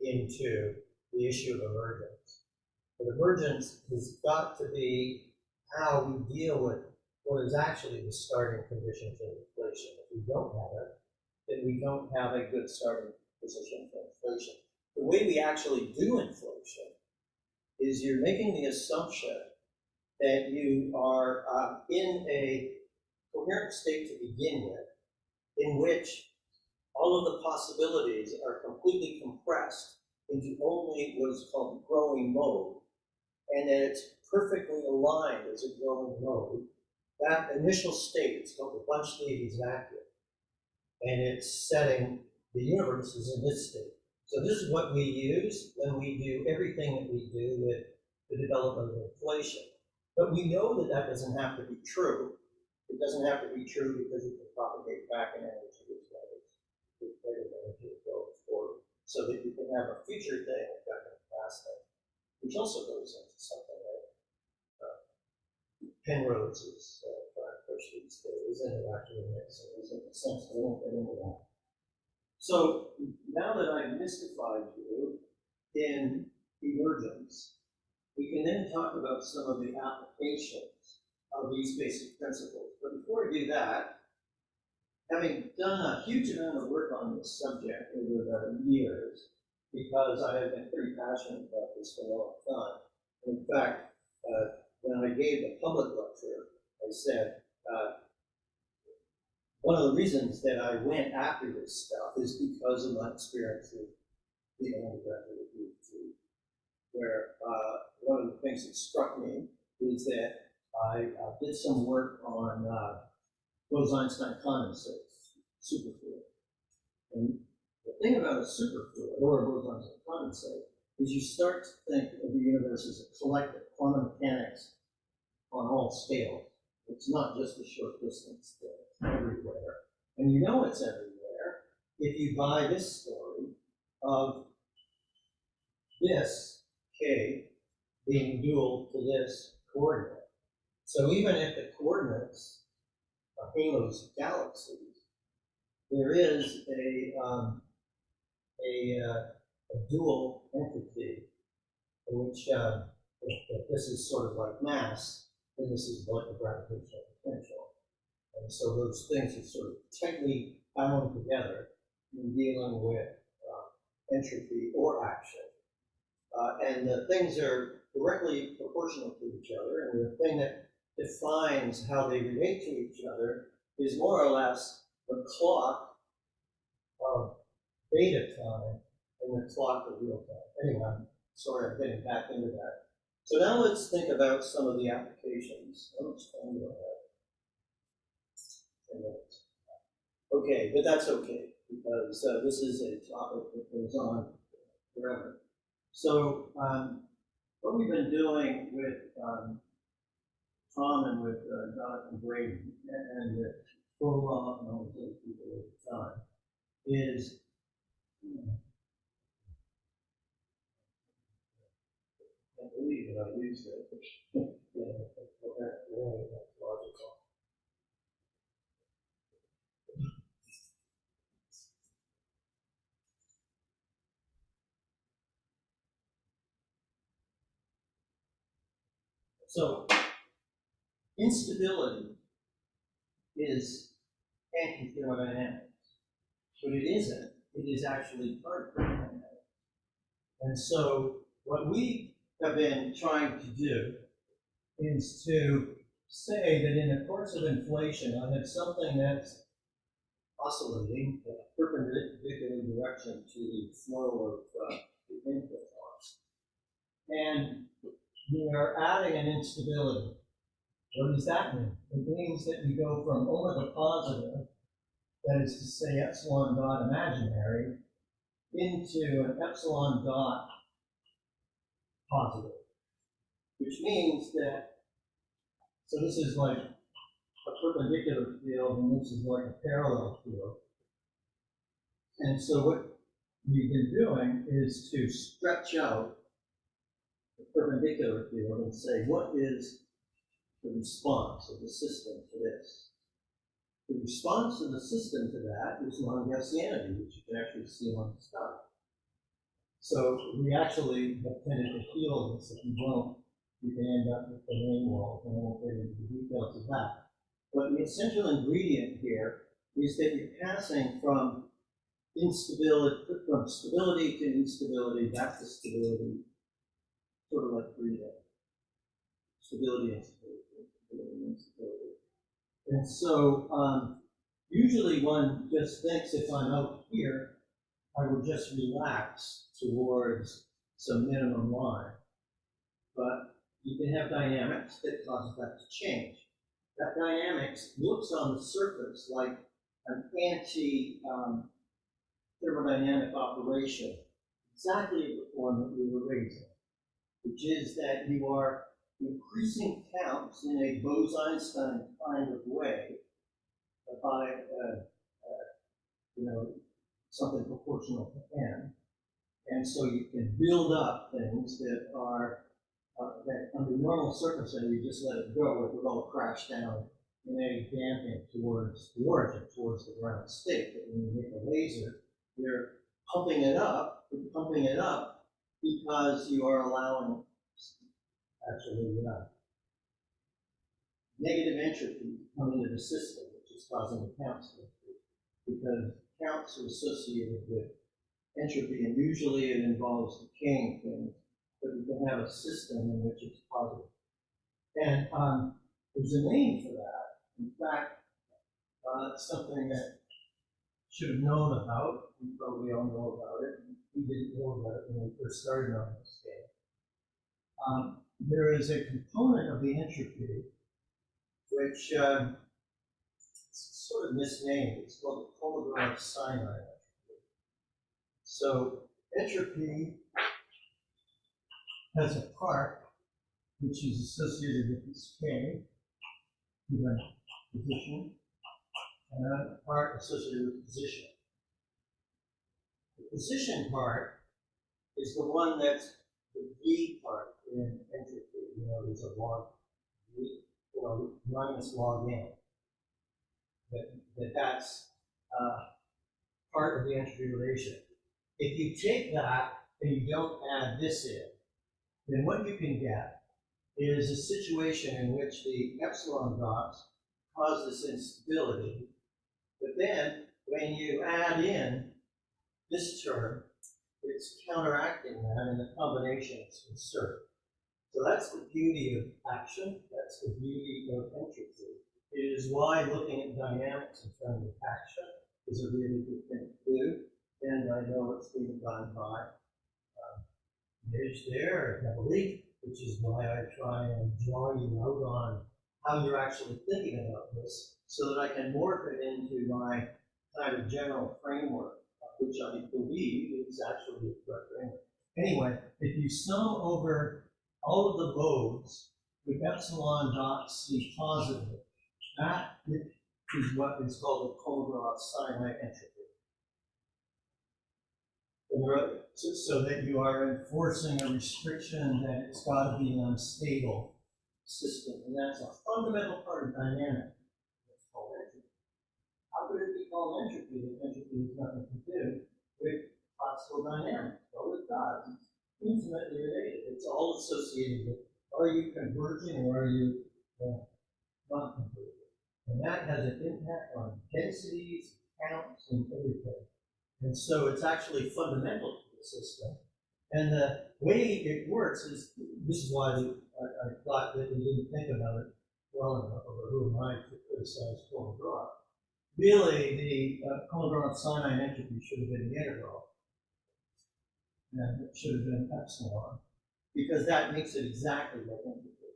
into the issue of emergence. But emergence has got to be how we deal with what is actually the starting condition for inflation. If we don't have it, then we don't have a good starting position for inflation. The way we actually do inflation is you're making the assumption that you are in a coherent state to begin with, in which all of the possibilities are completely compressed into only what is called growing mode, and that it's perfectly aligned as a growing mode. That initial state is called the Bunch-Davies vacuum, and it's setting the universe is in this state. So this is what we use when we do everything that we do with the development of inflation. But we know that that doesn't have to be true. It doesn't have to be true because it can propagate back in energy as well as with greater energy going forward, so that you can have a future thing effect on the past thing, which also goes into something that Penrose is trying to push these days, and it actually makes sense. I won't get into that. So now that I've mystified you in emergence, we can then talk about some of the applications of these basic principles. But before I do that, having done a huge amount of work on this subject over the years, because I have been pretty passionate about this for a long time. In fact, when I gave the public lecture, I said, one of the reasons that I went after this stuff is because of my experience with the undergraduate at UT, where one of the things that struck me is that I did some work on Bose-Einstein condensates, superfluid. And the thing about a superfluid, or a Bose-Einstein condensate, is you start to think of the universe as a collective, quantum mechanics on all scales. It's not just a short distance thing, it's everywhere. And you know it's everywhere if you buy this story of this K being dual to this coordinate. So even if the coordinates are halos of galaxies, there is a dual entity in which if this is sort of like mass, then this is like a gravitational potential. And so those things are sort of tightly bound together in dealing with entropy or action. And the things are directly proportional to each other, and the thing that defines how they relate to each other is more or less the clock of beta time and the clock of real time. Anyway, I'm sorry I'm getting back into that. So now let's think about some of the applications. How much time do I have? 10 minutes. Okay, but that's okay, because this is a topic that goes on forever. So what we've been doing with Tom and with Jonathan Brady and with Prolog and all those other people at the time, is I believe that I used it. Yeah, that's logical. So instability is anti-thermodynamics, but it isn't. It is actually part of thermodynamics. And so what we have been trying to do is to say that in the course of inflation, I have something that's oscillating in a perpendicular direction to the flow of the input cost. And we are adding an instability. What does that mean? It means that we go from omega positive, that is to say epsilon dot imaginary, into an epsilon dot positive, which means that, so this is like a perpendicular field, and this is like a parallel field. And so what we've been doing is to stretch out the perpendicular field and say, what is the response of the system to this? The response of the system to that is non-Gaussianity, which you can actually see on the sky. So we actually have tended to heal this. If you don't, you can end up with the rain walls, and I won't get into the details of that. But the essential ingredient here is that you're passing from stability to instability, back to stability, sort of like breathing. Stability, instability, stability, instability. And so usually one just thinks if I'm out here, I will just relax towards some minimum line. But you can have dynamics that cause that to change. That dynamics looks on the surface like an anti-thermodynamic operation, exactly the form that we were raising, which is that you are increasing counts in a Bose-Einstein kind of way by, something proportional to n. And so you can build up things that are, that under normal circumstances, you just let it go, it would all crash down in a damping towards the origin, towards the ground state. But when you make a laser, you're pumping it up because you are allowing actually negative entropy come into the system, which is causing the counts to increase. Because counts are associated with entropy, and usually it involves decaying things, but you can have a system in which it's positive. And there's a name for that. In fact, it's something that should have known about. We probably all know about it. We didn't know about it when we first started on this scale. There is a component of the entropy which is sort of misnamed. It's called the Kolmogorov cyanide entropy. So entropy has a part which is associated with this K, given position, and a part associated with position. The position part is the one that's the V part in entropy. There's a log V, minus log n. That's part of the entropy relation. If you take that and you don't add this in, then what you can get is a situation in which the epsilon dots cause this instability, but then when you add in this term, it's counteracting that, and the combination is conserved. So that's the beauty of action. That's the beauty of entropy. It is why looking at dynamics in terms of action is a really good thing to do. And I know it's being done by Midge there, Emily, which is why I try and draw you out on how you're actually thinking about this, so that I can morph it into my kind of general framework, which I believe is actually the correct framework. Anyway, if you sum over all of the modes with epsilon dot C positive, that is what is called the Kolmogorov-Sinai entropy. So that you are enforcing a restriction that it's got to be an unstable system, and that's a fundamental part of dynamics. It's called entropy. How could it be called entropy if entropy has nothing to do with classical dynamics? Well, it does. It's intimately related. It's all associated with, are you converging or are you not converging? And that has an impact on densities, counts, and everything. And so it's actually fundamental to the system. And the way it works is, this is why I thought that we didn't think about it well enough, or who am I to criticize Kolmogorov? Really, the Kolmogorov-Sinai entropy should have been the integral. And it should have been epsilon, because that makes it exactly like entropy.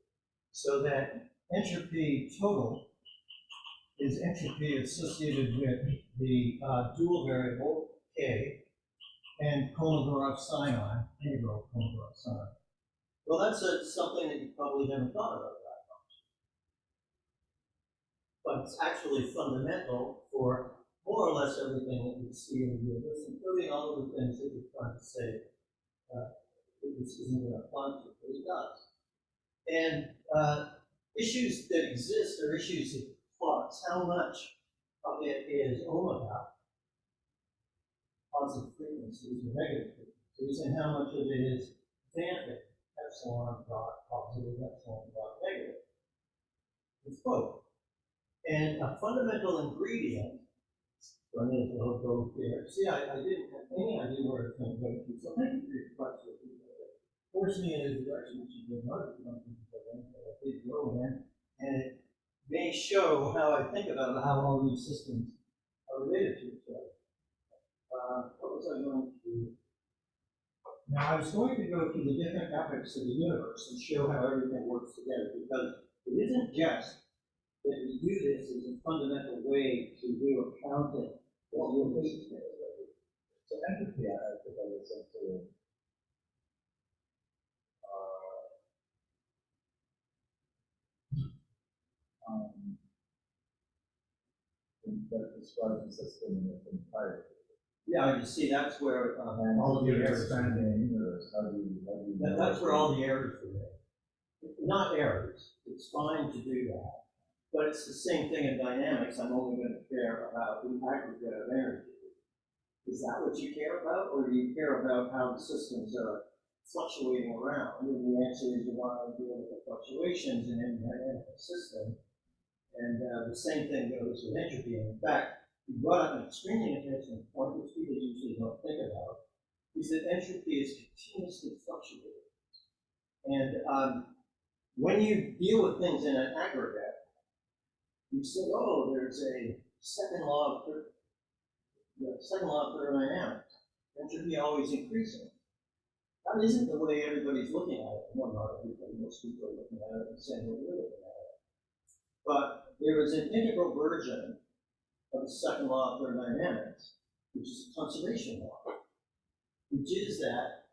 So that entropy total is entropy associated with the dual variable K and Kolmogorov-Sinai, integral Kolmogorov-Sinai. Well, that's something that you probably haven't thought about that much. But it's actually fundamental for more or less everything that we see in the universe, including all of the things that we're trying to say this isn't going to apply to, but it does. And issues that exist are issues of flux. How much of it is omega, positive frequencies, or negative frequencies, and how much of it is damping, epsilon dot positive, epsilon dot negative. It's both. And a fundamental ingredient, so I need to go here. See, I didn't have any idea where it's going to go to, so thank you for your question. Force me in a direction which you did not go in, and it may show how I think about how all these systems are related to each other. What was I going to do? Now, I was going to go through the different epochs of the universe and show how everything works together, because it isn't just that we do this as a fundamental way to do accounting. So entropy, I think I was into that describes the system in its entirety. Yeah, you see, that's where And all of the you're errors. expanding universe, how do you That's where all the errors are made. Not errors. It's fine to do that. But it's the same thing in dynamics. I'm only going to care about the aggregate of energy. Is that what you care about? Or do you care about how the systems are fluctuating around? And the answer is you want to deal with the fluctuations in any dynamic system. And the same thing goes with entropy. And in fact, you brought up an extremely interesting point, which people usually don't think about, is that entropy is continuously fluctuating. And when you deal with things in an aggregate, you say, oh, there's a second law of thermodynamics. Entropy always increasing. That isn't the way everybody's looking at it. Well, not everybody, most people are looking at it the same way we're looking at it. But there is an integral version of the second law of thermodynamics, which is a conservation law, which is that,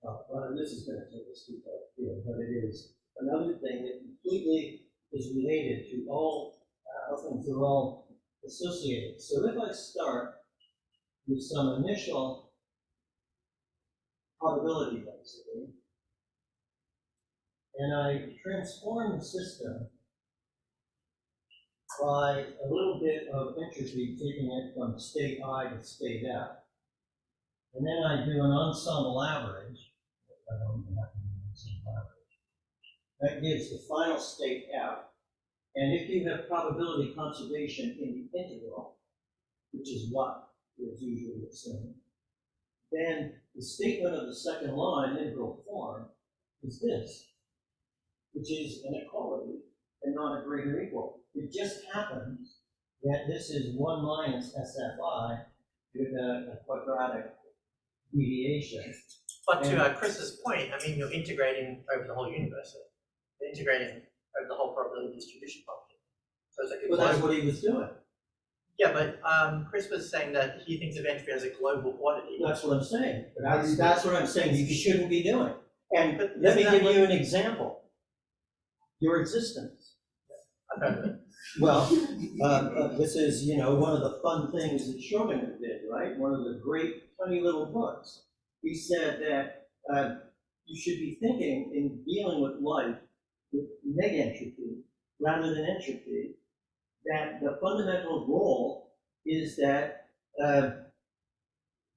well, this is going to take us too far here, but it is another thing that completely is related to all things that are all associated. So if I start with some initial probability density, and I transform the system by a little bit of entropy, taking it from state I to state F, and then I do an ensemble average. I don't even have to do an ensemble average. That gives the final state F. And if you have probability conservation in the integral, which is what is usually assumed, then the statement of the second law in integral form is this, which is an equality and not a greater equal. It just happens that this is 1 minus SFI with a quadratic deviation. But to Chris's point, I mean, you're integrating over the whole universe. You're integrating over the whole probability distribution function. So it's like a Well, that's global. what he was doing. Yeah, but Chris was saying that he thinks of entropy as a global quantity. That's what I'm saying. That's what I'm saying you shouldn't be doing. And But let me isn't that give you an example. your existence. Okay. Well, this is, you know, one of the fun things that Schrödinger did, right? One of the great, funny little books. He said that you should be thinking in dealing with life with negentropy rather than entropy, that the fundamental role is that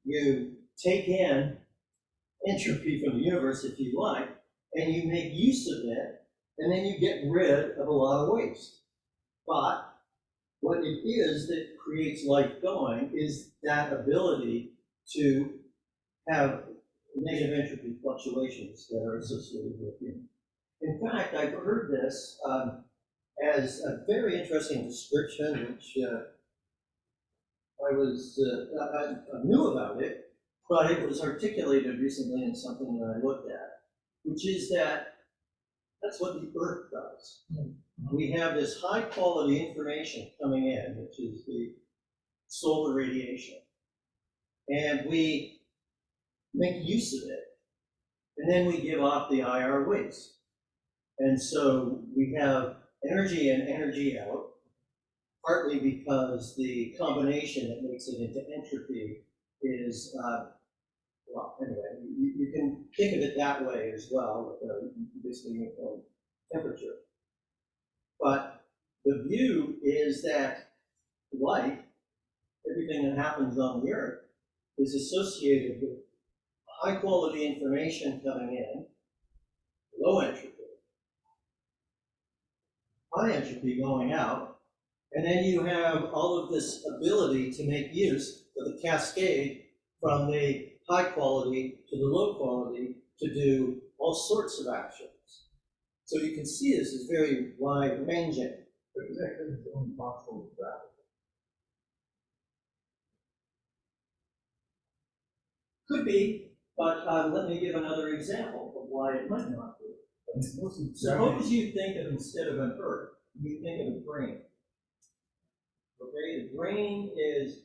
you take in entropy from the universe, if you like, and you make use of it, and then you get rid of a lot of waste. But what it is that creates life going is that ability to have negative entropy fluctuations that are associated with you. In fact, I've heard this as a very interesting description, which I knew about it, but it was articulated recently in something that I looked at, which is that that's what the Earth does. We have this high quality information coming in, which is the solar radiation, and we make use of it, and then we give off the IR waste. And so we have energy in, energy out, partly because the combination that makes it into entropy is, well, anyway, you can think of it that way as well, with basically uniform temperature. But the view is that life, everything that happens on the Earth, is associated with high quality information coming in, low entropy, high entropy going out, and then you have all of this ability to make use of the cascade from the high quality to the low quality to do all sorts of actions. So you can see this is very wide ranging. But is that because it's only possible with gravity? Could be, but let me give another example of why it might not be. Suppose you think of, instead of an Earth, you think of a brain. Okay, the brain is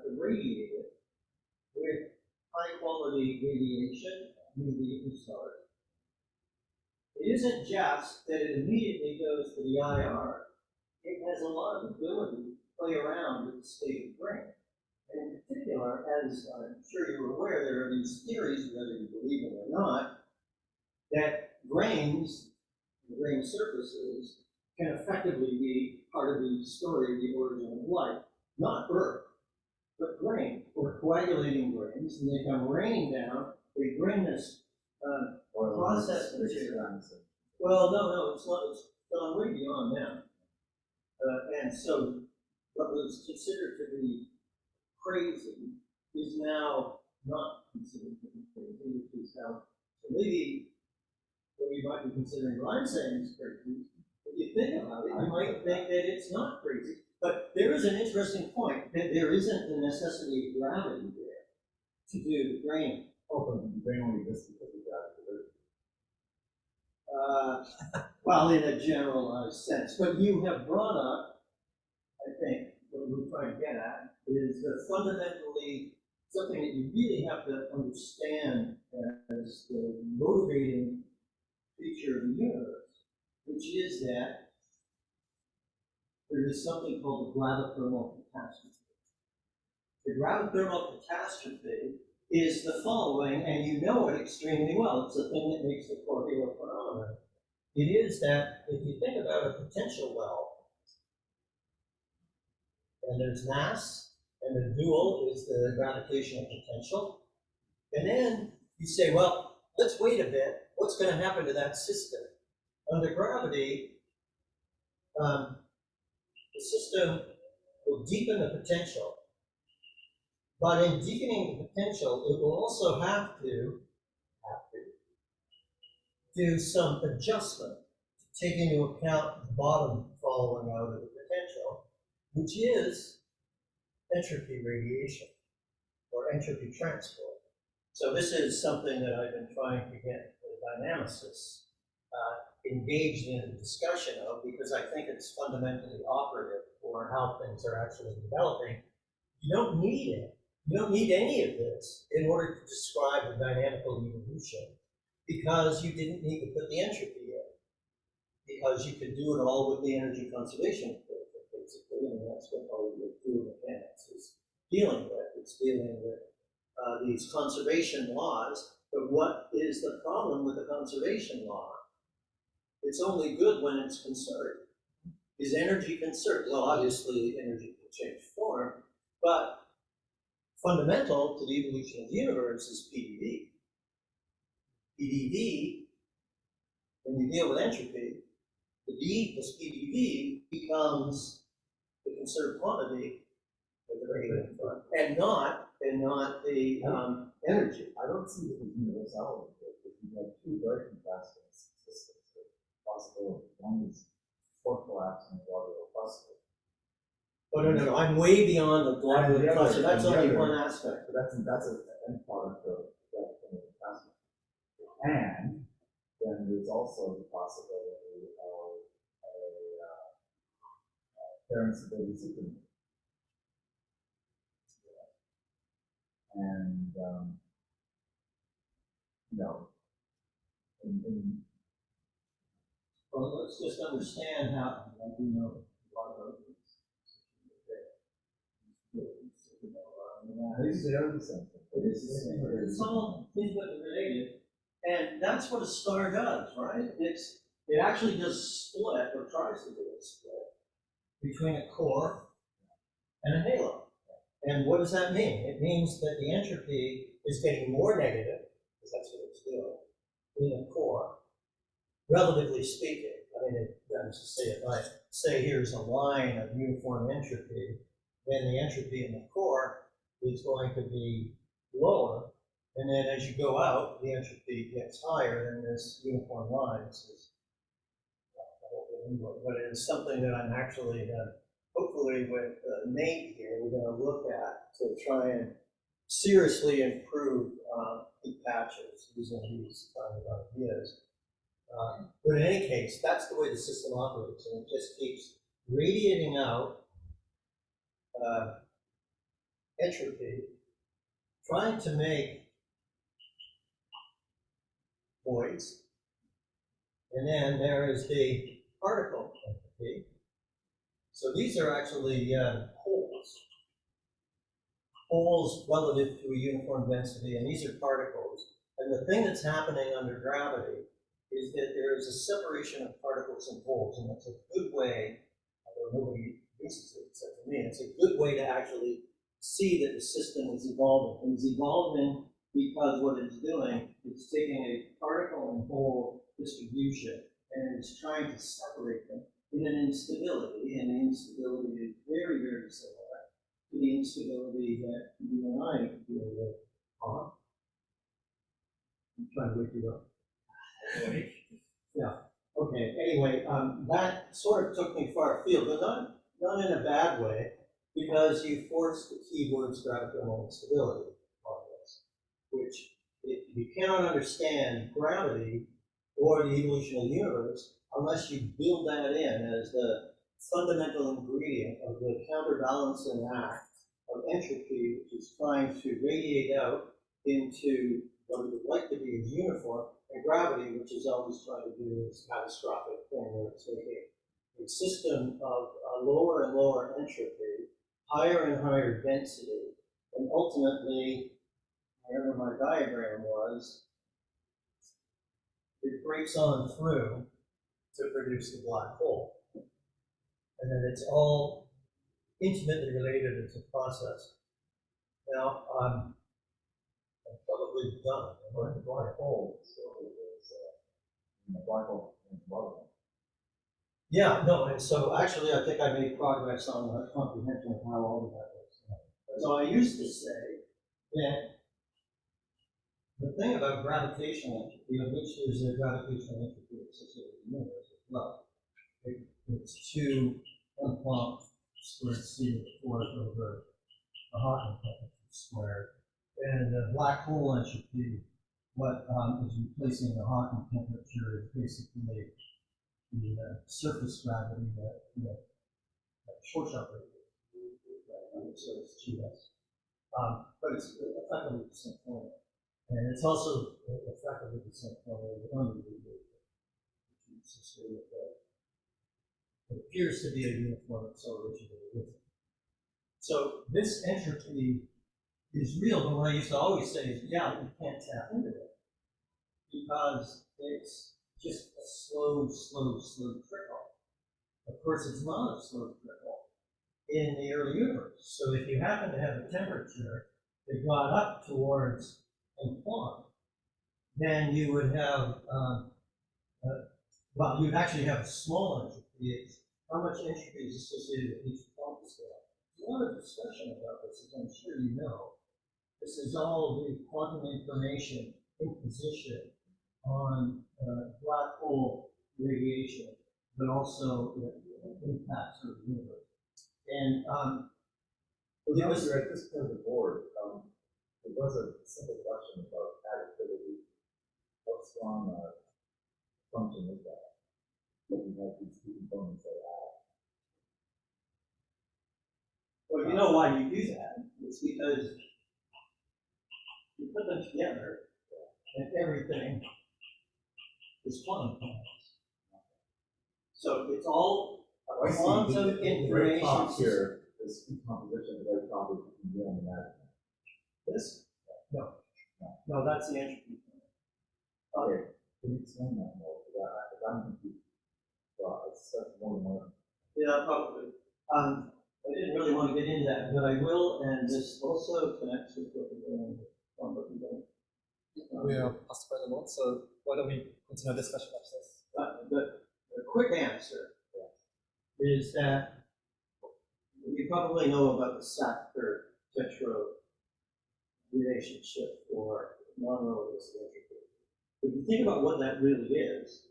irradiated with high quality radiation, UV and stars. It isn't just that it immediately goes to the IR, it has a lot of ability to play around with the state of the brain. And in particular, as I'm sure you're aware, there are these theories, whether you believe them or not, that brains, the brain surfaces, can effectively be part of the story of the origin of life. Not Earth, but brain, or coagulating brains, and they come raining down, they bring this process material. Well, no, it's not, it's gone way beyond that. And so what was considered to be crazy is now not considered to be crazy, which is how, so maybe what you might be considering what I'm saying is crazy. If you think about it, you might think that it's not crazy. But there is an interesting point, that there isn't the necessity of gravity there to do the brain. Oh, but the brain only exists because of gravity. Well, in a generalized sense. But you have brought up, I think, what we're trying to get at, is that fundamentally something that you really have to understand as the motivating feature of the universe, which is that there is something called the gravithermal catastrophe. The gravithermal catastrophe is the following, and you know it extremely well. It's the thing that makes the corporeal phenomenon. It is that if you think about a potential well, and there's mass, and the dual is the gravitational potential, and then you say, well, let's wait a bit. What's going to happen to that system? Under gravity, the system will deepen the potential. But in deepening the potential, it will also have to do some adjustment to take into account the bottom falling out of the potential, which is entropy radiation or entropy transport. So this is something that I've been trying to get the dynamicists engaged in a discussion of, because I think it's fundamentally operative for how things are actually developing. You don't need it. You don't need any of this in order to describe the dynamical evolution, because you didn't need to put the entropy in. because you can do it all with the energy conservation equation, basically, and that's what all the fluid mechanics is dealing with. It's dealing with these conservation laws, but what is the problem with the conservation law? It's only good when it's conserved. Is energy conserved? Well, obviously, energy can change form, but fundamental to the evolution of the universe is PDV. PDV, when you deal with entropy, the D plus PDV becomes the conserved quantity of the radiant in front, and not the energy. I don't see this as universality, because you have two very contrasting systems with possibilities. One is pore collapse and the other robustly. Oh, no, I'm way beyond the blood And the other- so that's and the only other- one aspect. But that's an end product of that kind of investment. And then there's also the possibility of a fair and stability system. And, you know, in Well, let's just understand how, I do know a lot of those. these are the same thing. It's all intimately related, and that's what a star does, right? It actually does split, or tries to do a split, between a core and a halo. And what does that mean? It means that the entropy is getting more negative, because that's what it's doing, in the core, relatively speaking. I mean, let's just say if I say here's a line of uniform entropy, then the entropy in the core is going to be lower, and then as you go out, the entropy gets higher than this uniform line. This is, but it is something that I'm actually, hopefully with Nate here, we're going to look at to try and seriously improve heat patches using these kind of ideas. But in any case, that's the way the system operates, and it just keeps radiating out entropy, trying to make voids, and then there is the particle entropy. So these are actually holes relative to a uniform density, and these are particles. And the thing that's happening under gravity is that there is a separation of particles and holes, and that's a good way, although nobody uses it except for me, it's a good way to actually see that the system is evolving. It's evolving because what it's doing is taking a particle and hole distribution and it's trying to separate them in an instability, and the instability is very, very similar to the instability that you and I deal with. I'm trying to wake you up. Yeah. Okay. Anyway, that sort of took me far afield, but not in a bad way, because you forced the keywords gravitational instability on this, which if you cannot understand gravity or the evolution of the universe unless you build that in as the fundamental ingredient of the counterbalancing act of entropy, which is trying to radiate out into what we would like to be as uniform, and gravity, which is always trying to do this catastrophic thing where it's making a system of lower and lower entropy, higher and higher density, and ultimately, wherever my diagram was, it breaks on through to produce the black hole. And then it's all intimately related as a process. Now, I'm probably done. But the black hole still is, the black hole is bubble. Yeah, no, and so actually I think I made progress on the comprehension of how all of that works. So I used to say that the thing about gravitational entropy, of which there's a gravitational entropy associated with the universe as well, it's 2 Planck squared c to the 4th over the Hawking temperature squared. And the black hole entropy, what is replacing the Hawking temperature is basically the surface gravity that Schwarzschild radiates, so it's GS. But it's effectively the same formula. And it's also effectively the same formula with under radiation, which is associated with the It appears to be a uniform acceleration of the rhythm. So this entropy is real, but what I used to always say is, yeah, you can't tap into it because it's just a slow trickle. Of course, it's not a slow trickle in the early universe. So if you happen to have a temperature that got up towards a quantum, then you would have, well, you'd actually have a small entropy. It's how much entropy is associated with each quantum scale. There's a lot of discussion about this, as I'm sure you know. This is all the quantum information imposition on black hole radiation, but also impacts of the universe. And It was at this point of the board, there was a simple question about additivity. How strong a function is that? When you have these two components that add. well, you know why you do that? It's because you put them together and everything is quantum mechanics. So it's all Oh, I see. quantum The very top information. here is decomposition, the very top is the imagine. This? No, that's the entropy. Okay, can you explain that more? Because I'm confused. So it's more than one. Yeah, probably. I didn't really want to get into that, but I will, and this also connects with what we're doing on what we're doing. We are past by the lot, so why don't we continue the discussion after this? The quick answer is that you probably know about the Sackler tetrode relationship for non-relativistic entropy. If you think about what that really is,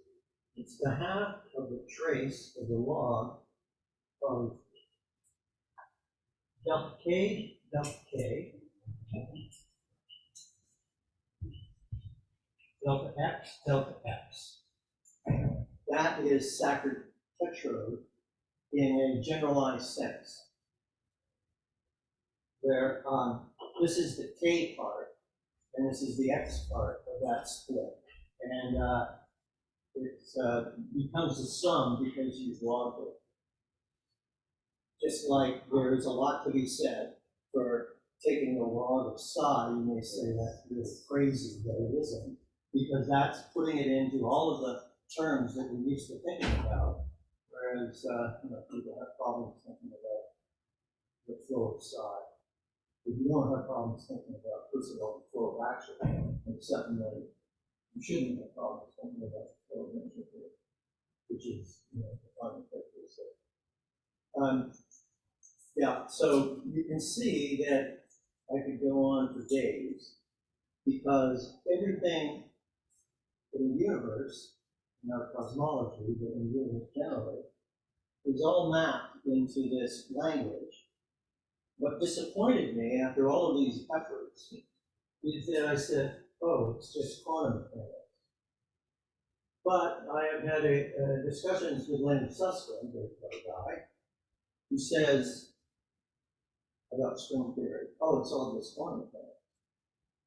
it's the half of the trace of the log of delta k, delta k, delta x, delta x. That is Sackler tetrode in a generalized sense, where this is the k part, and this is the x part of that split. And it becomes a sum because you've logged it. Just like there is a lot to be said for taking the log of psi, you may say that's really crazy, but it isn't, because that's putting it into all of the terms that we're used to thinking about, whereas people have problems thinking about the flow of psi. If you don't have problems thinking about, first of all, the flow of action, and secondly, you shouldn't have problems thinking about the flow of entropy, which is, the final characteristic. Yeah, so you can see that I could go on for days, because everything in the universe, in our cosmology, but in the universe generally, is all mapped into this language. What disappointed me after all of these efforts is that I said, oh, it's just quantum mechanics. But I have had discussions with Leonard Susskind, the guy, who says about string theory, oh, it's all just quantum mechanics.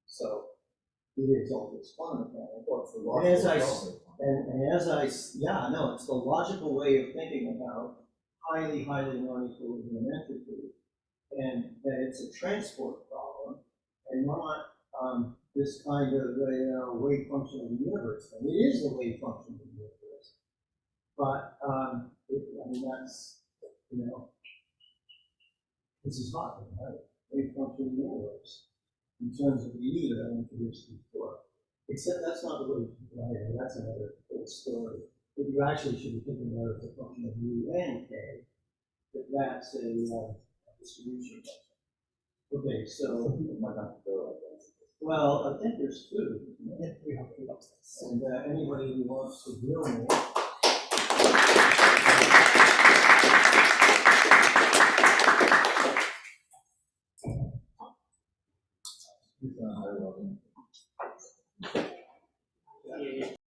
So it is all just quantum mechanics. What's the And as I, yeah, no, it's the logical way of thinking about highly non-equilibrium entropy, and that it's a transport problem, and not this kind of wave function of the universe thing. It is the wave function of the universe, but I mean that's this is not right. Wave function of the universe in terms of the U that I introduced before. Except that's not the way you think about it. That's another whole story. But you actually should be thinking about it as a function of U and K. But that's a distribution function. Okay, so people might not go like that. well, I think there's food. Yeah, we have food upstairs. And anybody who wants to grill me. He's on higher level.